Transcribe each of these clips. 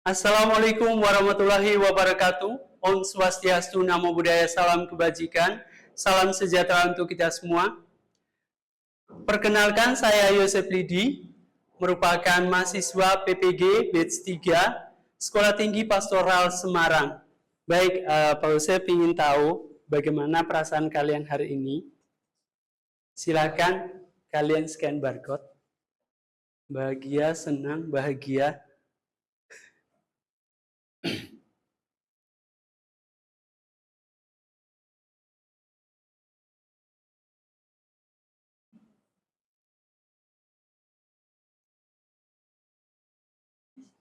Assalamualaikum warahmatullahi wabarakatuh. Om Swastiastu, Namo Buddhaya, salam kebajikan, salam sejahtera untuk kita semua. Perkenalkan, saya Yosef Lidi, merupakan mahasiswa PPG Batch 3, Sekolah Tinggi Pastoral Semarang. Baik, Pak Yosef ingin tahu bagaimana perasaan kalian hari ini. Silakan kalian scan barcode. Bahagia, senang, bahagia.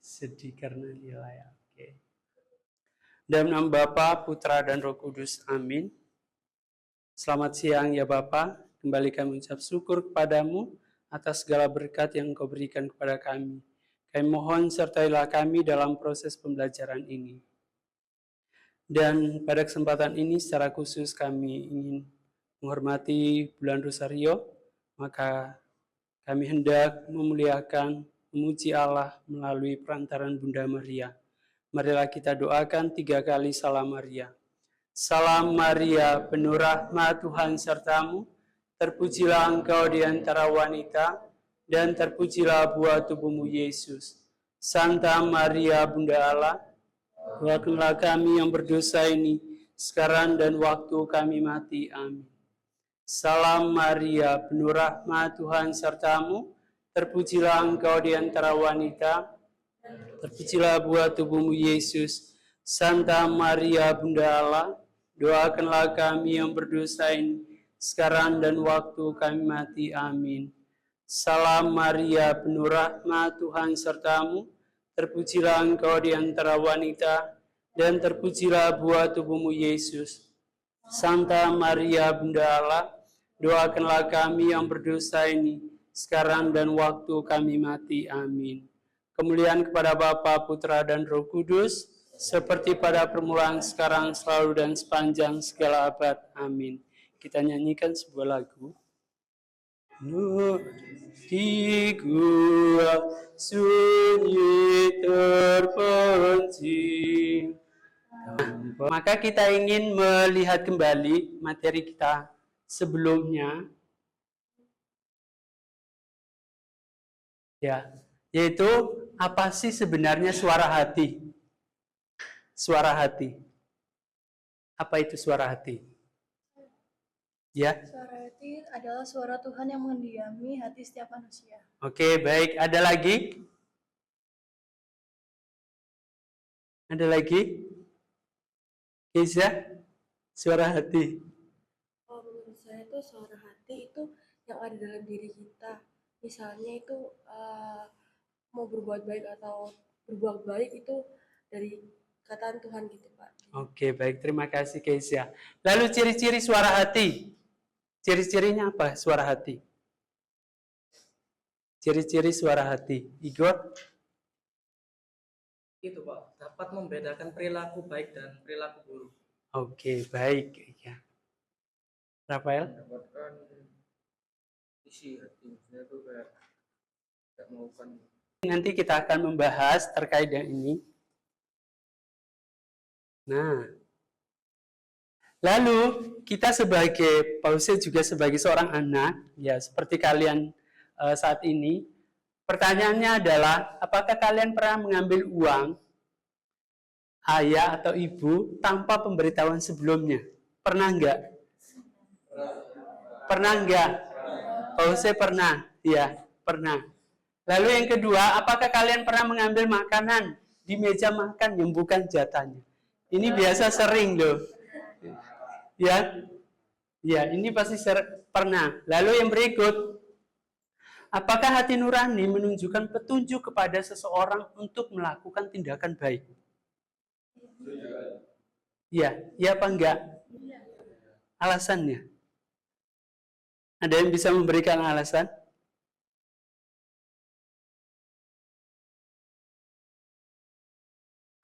Sedih karena dia layak. Oke. Dalam nama Bapa, Putra, dan Roh Kudus. Amin. Selamat siang ya Bapa. Kembali kami ucap syukur kepadamu atas segala berkat yang Engkau berikan kepada kami. Kami mohon sertailah kami dalam proses pembelajaran ini. Dan pada kesempatan ini secara khusus kami ingin menghormati bulan Rosario, maka kami hendak memuliakan, memuji Allah melalui perantaran Bunda Maria. Marilah kita doakan 3 kali Salam Maria. Salam Maria, penuh rahmat Tuhan sertamu, terpujilah engkau di antara wanita, dan terpujilah buah tubuhmu Yesus. Santa Maria, Bunda Allah, doakanlah kami yang berdosa ini, sekarang dan waktu kami mati. Amin. Salam Maria, penuh rahmat Tuhan sertamu, terpujilah engkau di antara wanita, terpujilah buah tubuhmu Yesus. Santa Maria, Bunda Allah, doakanlah kami yang berdosa ini, sekarang dan waktu kami mati. Amin. Salam Maria, penuh rahmat Tuhan sertamu, terpujilah engkau di antara wanita, dan terpujilah buah tubuhmu Yesus. Santa Maria, Bunda Allah, doakanlah kami yang berdosa ini, sekarang dan waktu kami mati. Amin. Kemuliaan kepada Bapa, Putra, dan Roh Kudus, seperti pada permulaan, sekarang, selalu, dan sepanjang segala abad. Amin. Kita nyanyikan sebuah lagu. Nur di gua sunyi terpencil. Maka kita ingin melihat kembali materi kita sebelumnya, ya, yaitu apa sih sebenarnya suara hati? Suara hati. Apa itu suara hati? Ya. Suara hati adalah suara Tuhan yang mendiami hati setiap manusia. Oke, baik. Ada lagi? Ada lagi? Kisah suara hati. Oh, menurut saya itu suara hati itu yang ada dalam diri kita. Misalnya itu mau berbuat baik atau berbuat baik itu dari kataan Tuhan gitu, Pak. Oke, baik. Terima kasih, Keisha. Lalu ciri-ciri suara hati. Ciri-cirinya apa suara hati? Ciri-ciri suara hati. Igor? Itu Pak, dapat membedakan perilaku baik dan perilaku buruk. Oke, baik. Ya. Rafael? Mendapatkan isi hatinya itu kayak tidak melakukan. Nanti kita akan membahas terkait dengan ini. Nah, lalu kita sebagai Paulus juga sebagai seorang anak, ya seperti kalian saat ini, pertanyaannya adalah, apakah kalian pernah mengambil uang ayah atau ibu tanpa pemberitahuan sebelumnya? Pernah enggak? Pernah enggak? Paulus pernah, ya pernah. Lalu yang kedua, apakah kalian pernah mengambil makanan di meja makan yang bukan jatahnya? Ini biasa sering loh. Ya, ya ini pasti pernah. Lalu yang berikut, apakah hati nurani menunjukkan petunjuk kepada seseorang untuk melakukan tindakan baik? Ya, ya apa enggak? Alasannya? Ada yang bisa memberikan alasan?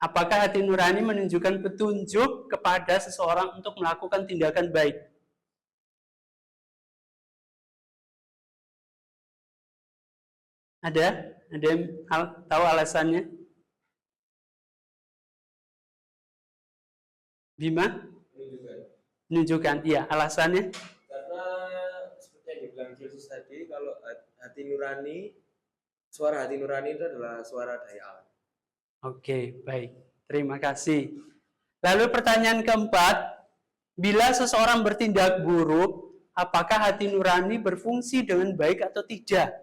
Apakah hati nurani menunjukkan petunjuk kepada seseorang untuk melakukan tindakan baik? Ada? Ada yang tahu alasannya? Bima Menunjukkan. menunjukkan, iya, alasannya. Karena seperti yang dibilang Yesus tadi, kalau hati nurani, suara hati nurani itu adalah suara dari Allah. Oke, baik. Terima kasih. Lalu pertanyaan keempat, bila seseorang bertindak buruk, apakah hati nurani berfungsi dengan baik atau tidak?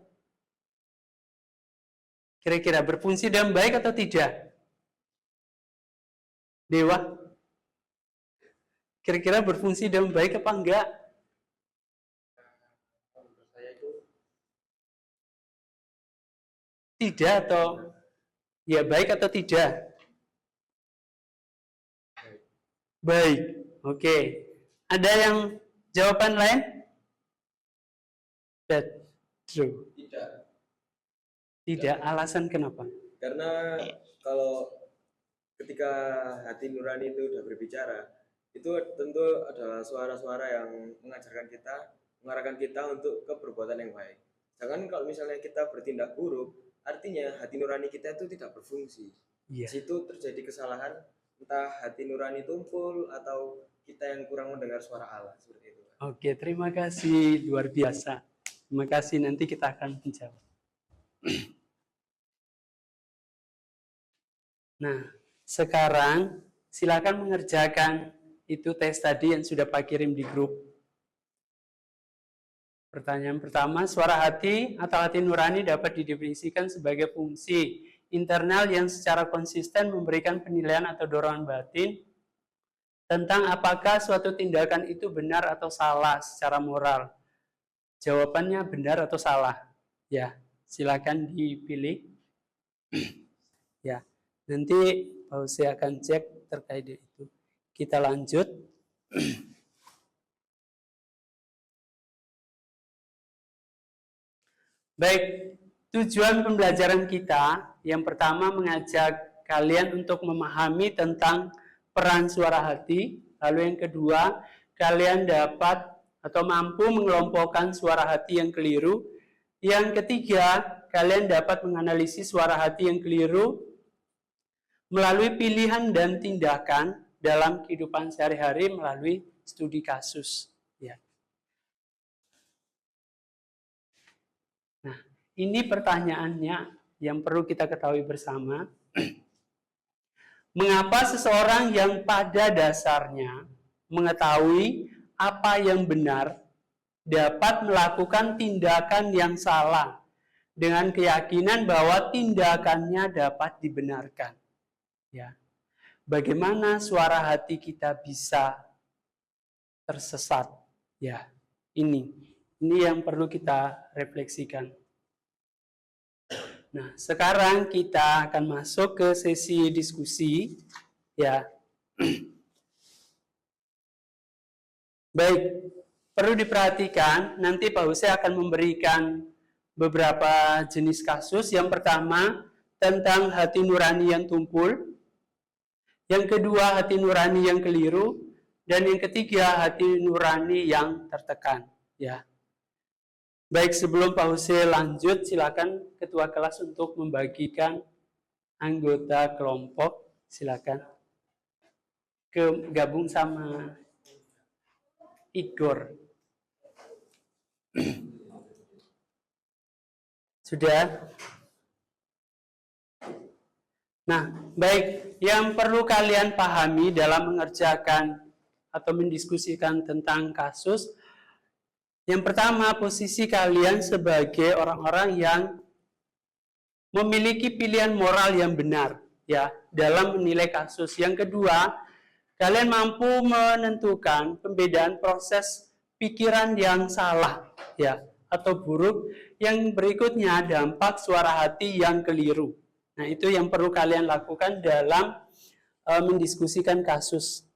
Kira-kira berfungsi dengan baik atau tidak? Dewa? Kira-kira berfungsi dengan baik apa enggak? Menurut saya itu Tidak atau ya baik atau tidak? Baik. Oke. Ada yang jawaban lain? Bad. True. tidak. Tidak. Alasan kenapa? Karena kalau ketika hati nurani itu sudah berbicara, itu tentu adalah suara-suara yang mengarahkan kita untuk ke perbuatan yang baik. Jangan kalau misalnya kita bertindak buruk, artinya hati nurani kita itu tidak berfungsi. Di Iya. situ terjadi kesalahan, entah hati nurani tumpul atau kita yang kurang mendengar suara Allah, seperti itu. Oke, terima kasih. Luar biasa. Terima kasih. Nanti kita akan menjawab. Nah, sekarang silakan mengerjakan itu tes tadi yang sudah Pak kirim di grup. Pertanyaan pertama, suara hati atau hati nurani dapat didefinisikan sebagai fungsi internal yang secara konsisten memberikan penilaian atau dorongan batin tentang apakah suatu tindakan itu benar atau salah secara moral. Jawabannya benar atau salah. Ya, silakan dipilih. Ya, nanti saya akan cek terkait itu. Kita lanjut. Baik, tujuan pembelajaran kita yang pertama mengajak kalian untuk memahami tentang peran suara hati. Lalu yang kedua, kalian dapat atau mampu mengelompokkan suara hati yang keliru. Yang ketiga, kalian dapat menganalisis suara hati yang keliru melalui pilihan dan tindakan dalam kehidupan sehari-hari melalui studi kasus. Ya. Nah, ini pertanyaannya yang perlu kita ketahui bersama. Mengapa seseorang yang pada dasarnya mengetahui apa yang benar dapat melakukan tindakan yang salah dengan keyakinan bahwa tindakannya dapat dibenarkan? Ya. Bagaimana suara hati kita bisa tersesat? Ya, ini yang perlu kita refleksikan. Nah, sekarang kita akan masuk ke sesi diskusi. Ya. Baik, perlu diperhatikan, nanti Pak Hussein akan memberikan beberapa jenis kasus. Yang pertama, tentang hati nurani yang tumpul. Yang kedua, hati nurani yang keliru. Dan yang ketiga, hati nurani yang tertekan. Ya. Baik, sebelum Pak Hussein lanjut, silakan ketua kelas untuk membagikan anggota kelompok. Silakan. Gabung sama Igor. Sudah? Nah, baik. Yang perlu kalian pahami dalam mengerjakan atau mendiskusikan tentang kasus, yang pertama, posisi kalian sebagai orang-orang yang memiliki pilihan moral yang benar, ya, dalam menilai kasus. Yang kedua, kalian mampu menentukan pembedaan proses pikiran yang salah, ya, atau buruk. Yang berikutnya, dampak suara hati yang keliru. Nah, itu yang perlu kalian lakukan dalam mendiskusikan kasus.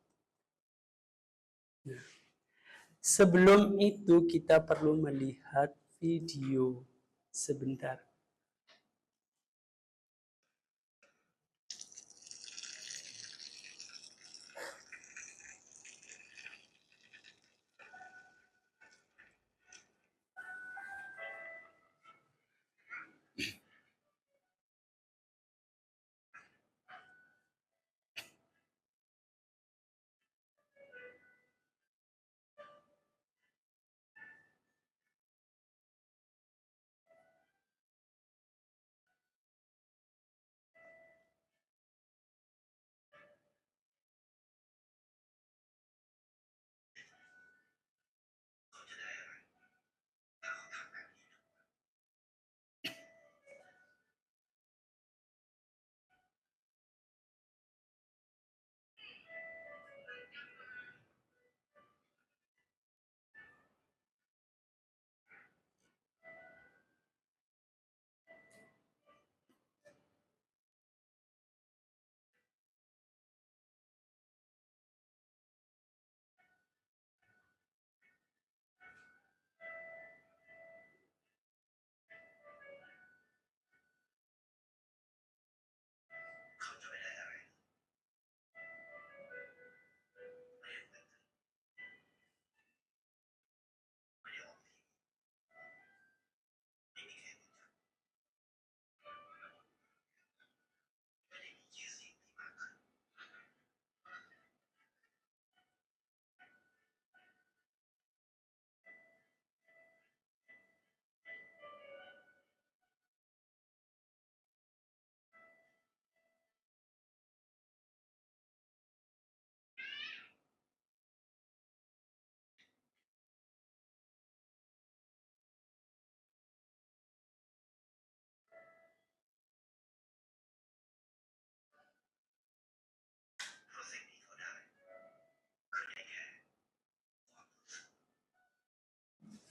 Nah, sebelum itu kita perlu melihat video sebentar.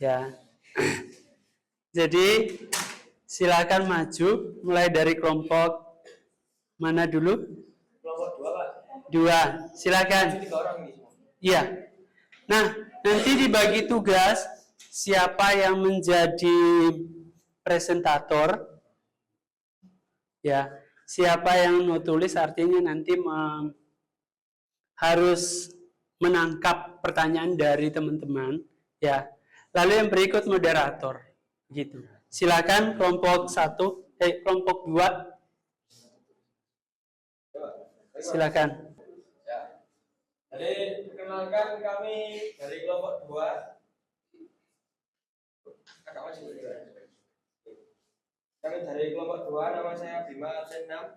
Ya. Jadi silakan maju mulai dari kelompok mana dulu? Kelompok 2, Pak. 2. Silakan. 3 orang ini. Iya. Nah, nanti dibagi tugas siapa yang menjadi presentator. Ya, siapa yang nulis artinya nanti harus menangkap pertanyaan dari teman-teman, ya. Lalu yang berikut moderator, gitu. Silakan kelompok 1, kelompok 2. Silakan. Ya. Jadi perkenalkan kami dari kelompok 2. Agak maju dulu ya. Kami dari kelompok 2, nama saya Bima absen 6.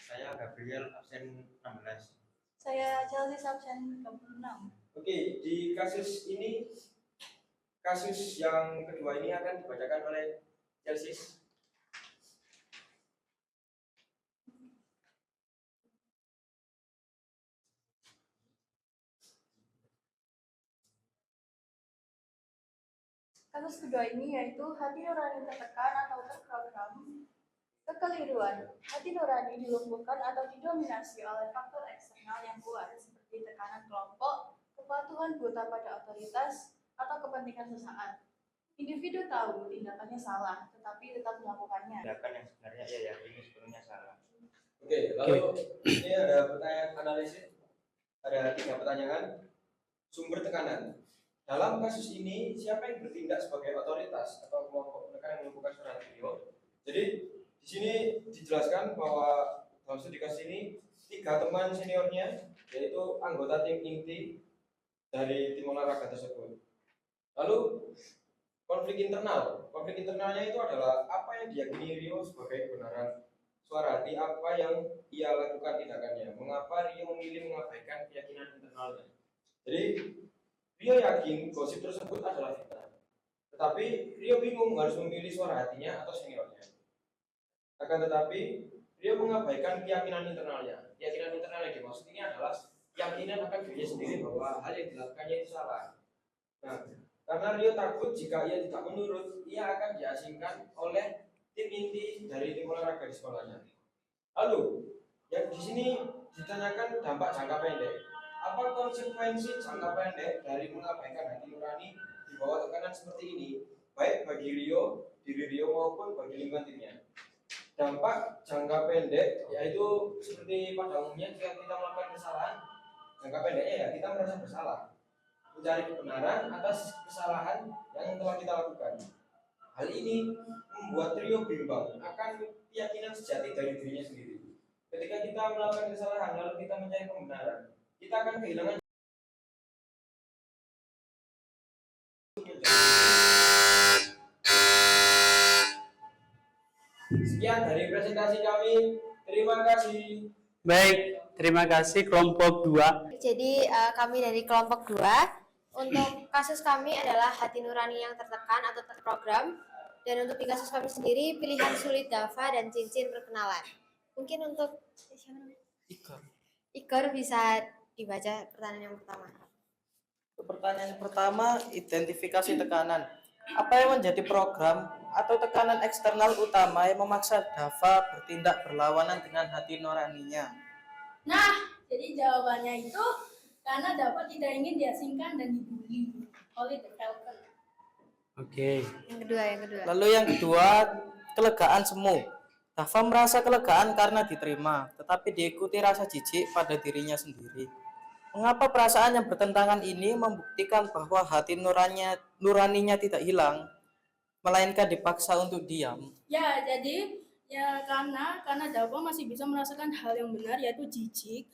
Saya Gabriel absen 16. Saya Chelsea absen 26. Oke, di kasus ini, kasus yang kedua ini akan dibacakan oleh Chelsea. Kasus kedua ini yaitu hati nurani tertekan atau terprogram. Kekeliruan, hati nurani dilumpuhkan atau didominasi oleh faktor eksternal yang kuat seperti tekanan kelompok, kepatuhan buta pada otoritas, atau kepentingan sesaat. Individu tahu tindakannya salah, tetapi tetap melakukannya. Tindakan yang sebenarnya ia yakini sepenuhnya salah. Oke, lalu ini ada pertanyaan analisis. Ada 3 pertanyaan. Sumber tekanan. Dalam kasus ini, siapa yang bertindak sebagai otoritas atau kelompok menekan yang melumpuhkan saudara Trio? Jadi di sini dijelaskan bahwa dalam studi kasus ini 3 teman seniornya, yaitu anggota tim inti dari tim olahraga tersebut. Lalu konflik internalnya itu adalah apa yang diyakini Rio sebagai kebenaran suara hati, apa yang ia lakukan tindakannya, mengapa Rio memilih mengabaikan keyakinan internalnya. Jadi Rio yakin gosip tersebut adalah fitnah, tetapi Rio bingung harus memilih suara hatinya atau seniornya. Akan tetapi Rio mengabaikan keyakinan internalnya. Keyakinan internal yang dimaksud ini adalah keyakinan akan dirinya sendiri bahwa hal yang dilakukannya itu salah. Nah, karena Rio takut jika ia tidak menurut, ia akan diasingkan oleh tim inti dari tim olahraga di sekolahnya. Lalu, yang di sini ditanyakan dampak jangka pendek. Apa konsekuensi jangka pendek dari mengabaikan hati nurani di bawah tekanan seperti ini, baik bagi Rio, diri Rio maupun bagi lingkungan timnya? Dampak jangka pendek yaitu seperti pada umumnya jika kita melakukan kesalahan, jangka pendeknya ya kita merasa bersalah, mencari kebenaran atas kesalahan yang telah kita lakukan. Hal ini membuat Rio bimbang akan keyakinan sejati dari dirinya sendiri. Ketika kita melakukan kesalahan lalu kita mencari kebenaran, kita akan kehilangan. Sekian dari presentasi kami. Terima kasih. Baik, terima kasih kelompok 2. Jadi kami dari kelompok 2, untuk kasus kami adalah hati nurani yang tertekan atau terprogram. Dan untuk di kasus kami sendiri, pilihan sulit Dava dan cincin perkenalan. Mungkin untuk Igor bisa dibaca pertanyaan yang pertama. Pertanyaan pertama, identifikasi tekanan. Apa yang menjadi program atau tekanan eksternal utama yang memaksa Dava bertindak berlawanan dengan hati nuraninya? Nah, jadi jawabannya itu karena Dava tidak ingin diasingkan dan dibully oleh The Falcon. Oke. Yang kedua. Lalu yang kedua, kelegaan semu. Dava merasa kelegaan karena diterima, tetapi diikuti rasa jijik pada dirinya sendiri. Mengapa perasaan yang bertentangan ini membuktikan bahwa hati nuraninya tidak hilang, melainkan dipaksa untuk diam? Ya, jadi ya karena Dava masih bisa merasakan hal yang benar yaitu jijik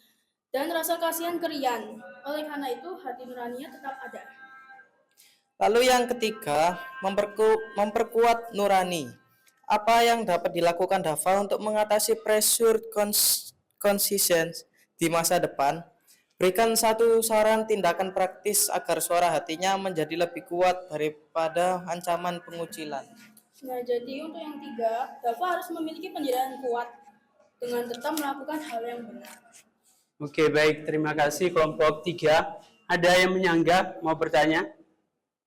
dan rasa kasihan ke Rian. Oleh karena itu hati nuraninya tetap ada. Lalu yang ketiga, memperkuat nurani. Apa yang dapat dilakukan Dava untuk mengatasi pressure conscience di masa depan? Berikan satu saran tindakan praktis agar suara hatinya menjadi lebih kuat daripada ancaman pengucilan. Nah, jadi untuk yang 3, Dava harus memiliki pendirian kuat dengan tetap melakukan hal yang benar. Oke, baik. Terima kasih kelompok 3. Ada yang menyanggah mau bertanya?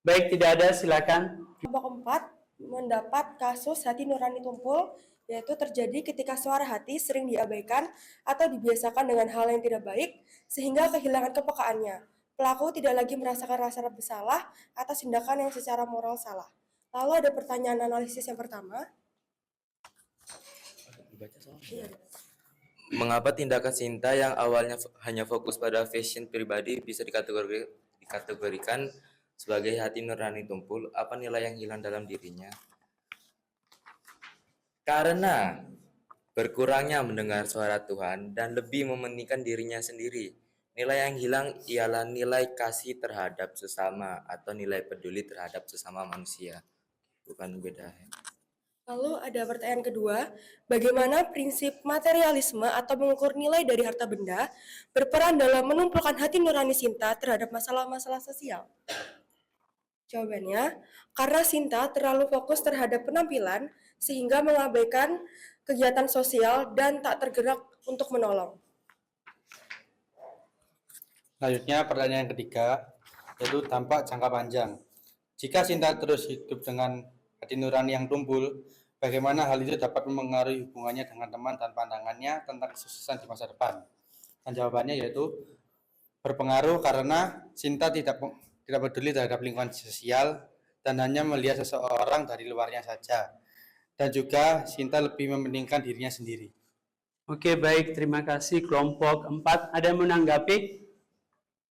Baik, tidak ada, silakan. Kelompok 4 mendapat kasus hati nurani tumpul, yaitu terjadi ketika suara hati sering diabaikan atau dibiasakan dengan hal yang tidak baik, sehingga kehilangan kepekaannya. Pelaku tidak lagi merasakan rasa bersalah atas tindakan yang secara moral salah. Lalu ada pertanyaan analisis yang pertama. Mengapa tindakan Sinta yang awalnya hanya fokus pada fashion pribadi bisa dikategorikan sebagai hati nurani tumpul? Apa nilai yang hilang dalam dirinya? Karena berkurangnya mendengar suara Tuhan dan lebih mementingkan dirinya sendiri. Nilai yang hilang ialah nilai kasih terhadap sesama atau nilai peduli terhadap sesama manusia. Bukan beda. Lalu ada pertanyaan kedua, bagaimana prinsip materialisme atau mengukur nilai dari harta benda berperan dalam menumpukan hati nurani Sinta terhadap masalah-masalah sosial? Jawabannya, karena Sinta terlalu fokus terhadap penampilan sehingga mengabaikan kegiatan sosial dan tak tergerak untuk menolong. Selanjutnya pertanyaan yang ketiga, yaitu dampak jangka panjang. Jika Sinta terus hidup dengan hati nurani yang tumpul, bagaimana hal itu dapat mempengaruhi hubungannya dengan teman dan pandangannya tentang kesuksesan di masa depan? Dan jawabannya yaitu berpengaruh karena Sinta tidak peduli terhadap lingkungan sosial dan hanya melihat seseorang dari luarnya saja. Dan juga Sinta lebih mementingkan dirinya sendiri. Oke, baik. Terima kasih. Kelompok 4, ada yang menanggapi?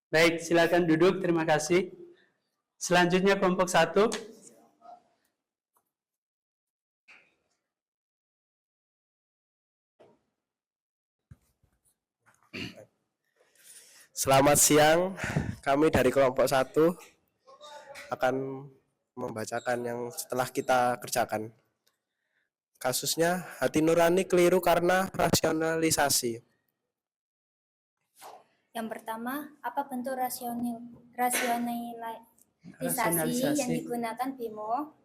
Baik, silakan duduk. Terima kasih. Selanjutnya kelompok 1. Selamat siang, kami dari kelompok 1 akan membacakan yang setelah kita kerjakan. Kasusnya, hati nurani keliru karena rasionalisasi. Yang pertama, apa bentuk rasionalisasi yang digunakan Bimo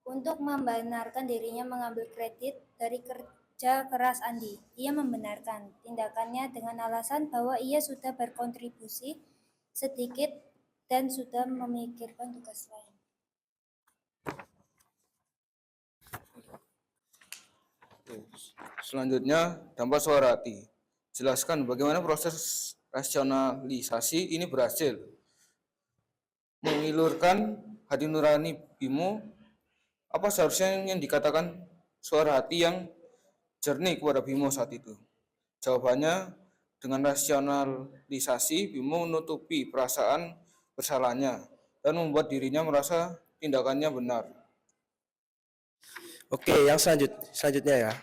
untuk membenarkan dirinya mengambil kredit dari kerja keras Andi? Ia membenarkan tindakannya dengan alasan bahwa ia sudah berkontribusi sedikit dan sudah memikirkan tugas lain. Selanjutnya, dampak suara hati. Jelaskan bagaimana proses rasionalisasi ini berhasil mengilurkan hati nurani Bimo. Apa seharusnya yang dikatakan suara hati yang jernih kepada Bimo saat itu? Jawabannya, dengan rasionalisasi Bimo menutupi perasaan bersalahnya dan membuat dirinya merasa tindakannya benar. Oke, yang selanjutnya ya.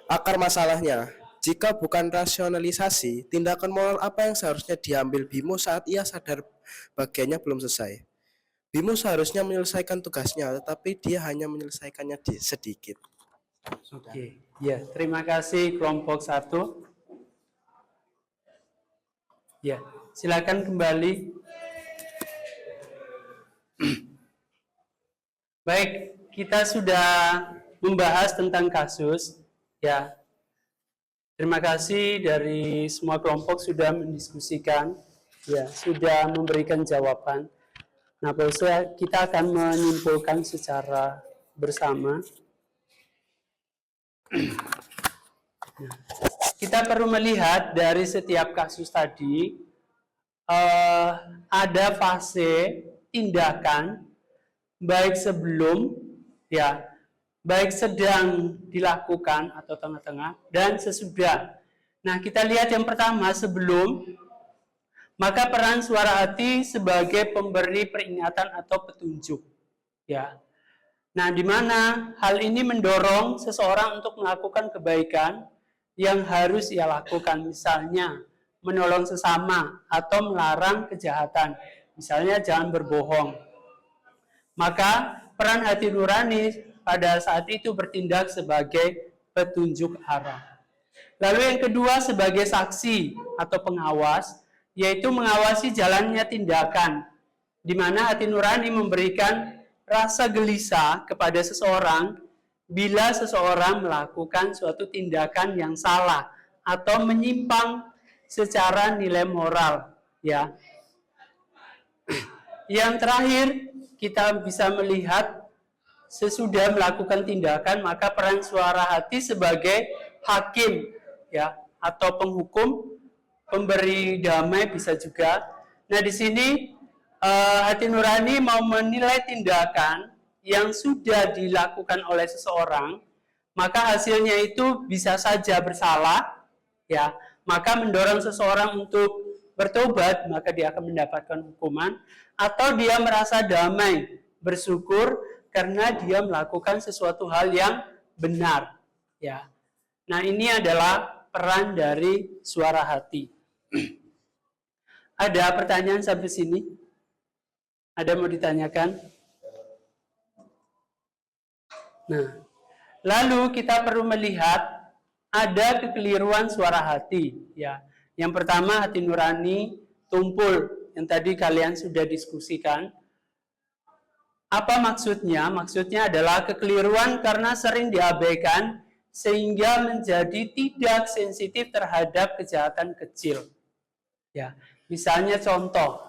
Akar masalahnya, jika bukan rasionalisasi, tindakan moral apa yang seharusnya diambil Bimo saat ia sadar bagiannya belum selesai? Bimo seharusnya menyelesaikan tugasnya, tetapi dia hanya menyelesaikannya sedikit. Oke, ya, terima kasih kelompok 1. Ya, silakan kembali. Baik, kita sudah membahas tentang kasus. Ya, terima kasih dari semua kelompok sudah mendiskusikan, ya, sudah memberikan jawaban. Nah, Bapak, kita akan menyimpulkan secara bersama. Nah, kita perlu melihat dari setiap kasus tadi, ada fase tindakan, baik sebelum, ya, baik sedang dilakukan atau tengah-tengah, dan sesudah. Nah, kita lihat yang pertama, sebelum, maka peran suara hati sebagai pemberi peringatan atau petunjuk. Ya. Nah, di mana hal ini mendorong seseorang untuk melakukan kebaikan yang harus ia lakukan. Misalnya, menolong sesama atau melarang kejahatan. Misalnya, jangan berbohong. Maka, peran hati nurani pada saat itu bertindak sebagai petunjuk arah. Lalu yang kedua sebagai saksi atau pengawas, yaitu mengawasi jalannya tindakan, di mana hati nurani memberikan rasa gelisah kepada seseorang bila seseorang melakukan suatu tindakan yang salah atau menyimpang secara nilai moral. Ya. Yang terakhir, kita bisa melihat sesudah melakukan tindakan, maka peran suara hati sebagai hakim, ya, atau penghukum, pemberi damai bisa juga. Nah, di sini hati nurani mau menilai tindakan yang sudah dilakukan oleh seseorang, maka hasilnya itu bisa saja bersalah, ya, maka mendorong seseorang untuk bertobat, maka dia akan mendapatkan hukuman, atau dia merasa damai, bersyukur karena dia melakukan sesuatu hal yang benar, ya. Nah, ini adalah peran dari suara hati. Ada pertanyaan sampai sini? Ada mau ditanyakan? Nah, lalu kita perlu melihat ada kekeliruan suara hati, ya. Yang pertama, hati nurani tumpul, yang tadi kalian sudah diskusikan. Apa maksudnya? Maksudnya adalah kekeliruan karena sering diabaikan sehingga menjadi tidak sensitif terhadap kejahatan kecil. Ya, misalnya contoh,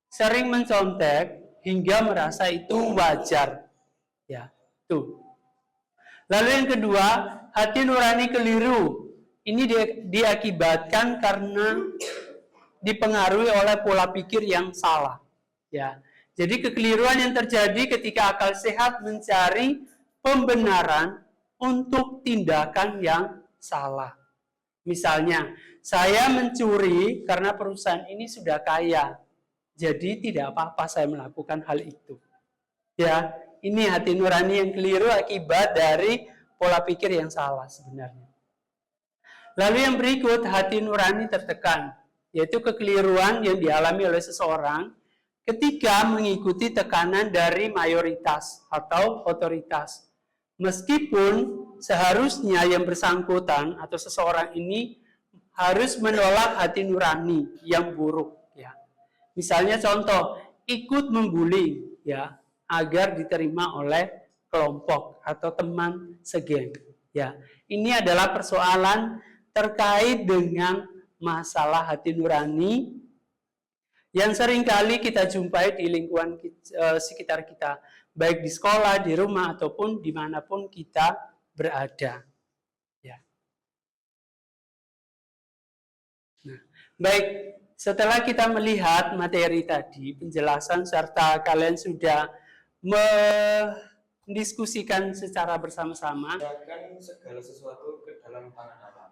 sering mencontek hingga merasa itu wajar. Ya, tuh. Lalu yang kedua, hati nurani keliru. Ini diakibatkan karena dipengaruhi oleh pola pikir yang salah. Ya. Jadi kekeliruan yang terjadi ketika akal sehat mencari pembenaran untuk tindakan yang salah. Misalnya, saya mencuri karena perusahaan ini sudah kaya. Jadi tidak apa-apa saya melakukan hal itu. Ya, ini hati nurani yang keliru akibat dari pola pikir yang salah sebenarnya. Lalu yang berikut, hati nurani tertekan, yaitu kekeliruan yang dialami oleh seseorang ketika mengikuti tekanan dari mayoritas atau otoritas. Meskipun seharusnya yang bersangkutan atau seseorang ini harus menolak hati nurani yang buruk, ya. Misalnya contoh, ikut membuli, ya, agar diterima oleh kelompok atau teman segeng, ya. Ini adalah persoalan terkait dengan masalah hati nurani yang seringkali kita jumpai di lingkungan sekitar kita, baik di sekolah, di rumah, ataupun dimanapun kita berada. Ya. Nah, baik, setelah kita melihat materi tadi, penjelasan, serta kalian sudah mendiskusikan secara bersama-sama. Menyerahkan segala sesuatu ke dalam tangan Allah.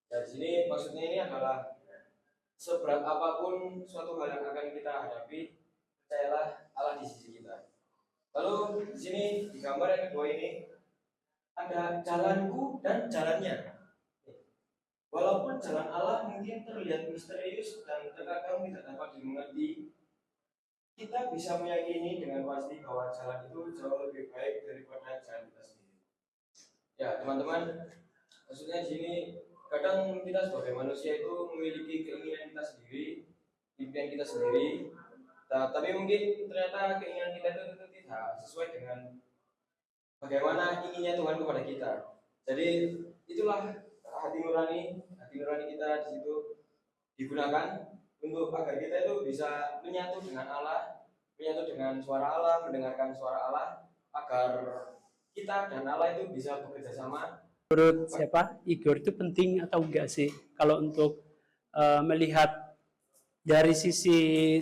Dari sini maksudnya ini adalah seberat apapun suatu hal yang akan kita hadapi, percayalah Allah di sisi kita. Lalu di sini di gambar yang kedua ini ada jalanku dan jalannya. Walaupun jalan Allah mungkin terlihat misterius dan terkadang tidak dapat dimengerti, kita bisa meyakini dengan pasti bahwa jalan itu jauh lebih baik daripada jalan kita sendiri. Ya teman-teman, maksudnya di sini kadang kita sebagai manusia itu memiliki keinginan kita sendiri, impian kita sendiri, tapi mungkin ternyata keinginan kita itu tidak sesuai dengan bagaimana inginnya Tuhan kepada kita. Jadi itulah hati nurani kita di situ digunakan untuk agar kita itu bisa menyatu dengan Allah, menyatu dengan suara Allah, mendengarkan suara Allah, agar kita dan Allah itu bisa bekerja sama. Menurut siapa, Igor, itu penting atau enggak sih kalau untuk melihat dari segi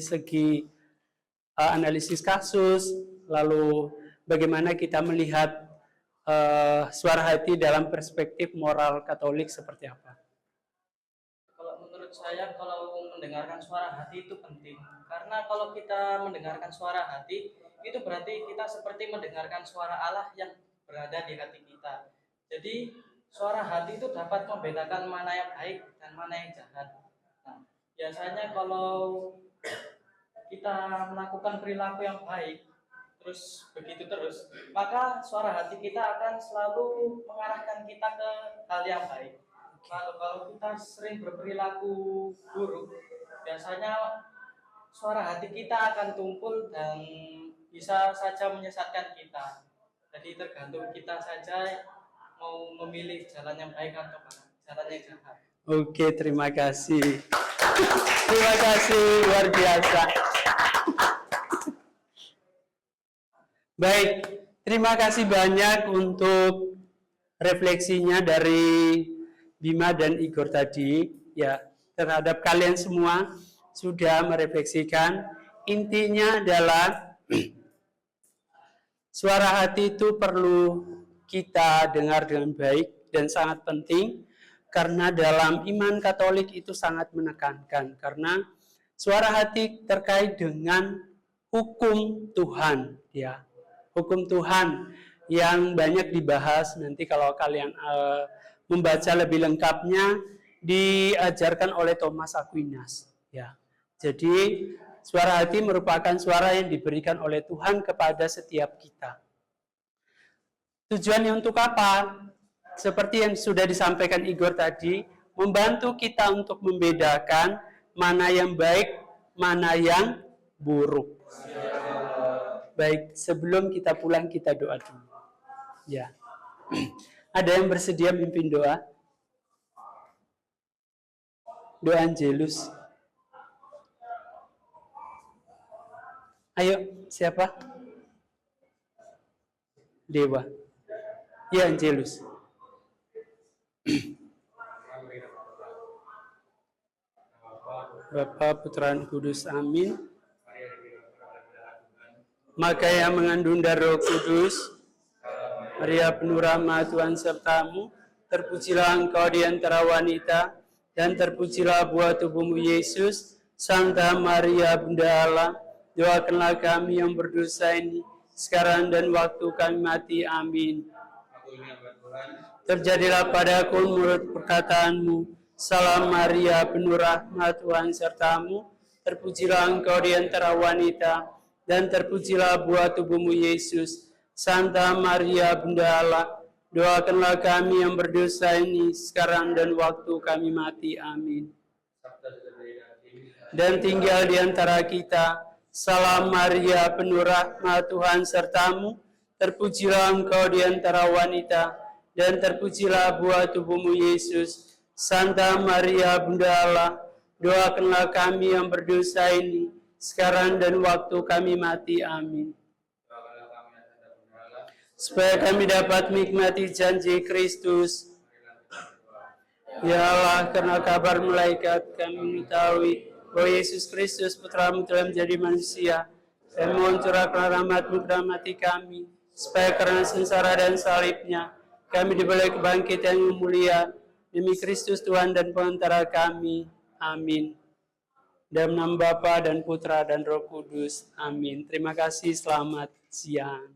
analisis kasus, lalu bagaimana kita melihat suara hati dalam perspektif moral Katolik seperti apa? Kalau menurut saya, kalau mendengarkan suara hati itu penting, karena kalau kita mendengarkan suara hati itu berarti kita seperti mendengarkan suara Allah yang berada di hati kita. Jadi suara hati itu dapat membedakan mana yang baik dan mana yang jahat. Nah, biasanya kalau kita melakukan perilaku yang baik terus begitu terus, maka suara hati kita akan selalu mengarahkan kita ke hal yang baik. Lalu kalau kita sering berperilaku buruk, biasanya suara hati kita akan tumpul dan bisa saja menyesatkan kita. Jadi tergantung kita saja mau memilih jalan yang baik atau jalan yang jahat. Oke, terima kasih. Terima kasih, luar biasa. Baik, terima kasih banyak untuk refleksinya dari Bima dan Igor tadi. Ya, terhadap kalian semua sudah merefleksikan. Intinya adalah suara hati itu perlu kita dengar dengan baik dan sangat penting, karena dalam iman Katolik itu sangat menekankan, karena suara hati terkait dengan hukum Tuhan, ya. Hukum Tuhan yang banyak dibahas, nanti kalau kalian membaca lebih lengkapnya diajarkan oleh Thomas Aquinas, ya. Jadi suara hati merupakan suara yang diberikan oleh Tuhan kepada setiap kita. Tujuannya untuk apa? Seperti yang sudah disampaikan Igor tadi, membantu kita untuk membedakan mana yang baik, mana yang buruk. Baik, sebelum kita pulang kita doa dulu. Ya. Ada yang bersedia mimpin doa? Doa Angelus. Ayo, siapa? Dewa. Ya, Angelus. Bapa, Putra, dan Kudus, amin. Maka yang mengandung dari Roh Kudus, Maria penuh rahmat, Tuhan sertamu, terpujilah engkau di antara wanita, dan terpujilah buah tubuhmu Yesus. Santa Maria Bunda Allah, doakanlah kami yang berdosa ini, sekarang dan waktu kami mati. Amin. Terjadilah padaku menurut perkataanmu. Salam Maria, penuh rahmat, Tuhan sertamu, terpujilah engkau di antara wanita, dan terpujilah buah tubuhmu Yesus. Santa Maria Bunda Allah, doakanlah kami yang berdosa ini, sekarang dan waktu kami mati. Amin. Dan tinggal di antara kita, salam Maria, penuh rahmat, Tuhan sertamu, terpujilah engkau di antara wanita, dan terpujilah buah tubuhmu Yesus. Santa Maria Bunda Allah, doakanlah kami yang berdosa ini, sekarang dan waktu kami mati. Amin. Supaya kami dapat menikmati janji Kristus. Ya Allah, karena kabar malaikat kami mengetahui bahwa Yesus Kristus Putramu telah menjadi manusia, dan mohon curahkanlah rahmat-Mu dalam hati kami, supaya karena sengsara dan salibnya, kami diberi kebangkitan yang mulia, demi Kristus Tuhan dan pengantara kami. Amin. Dalam nama Bapa dan Putra dan Roh Kudus. Amin. Terima kasih. Selamat siang.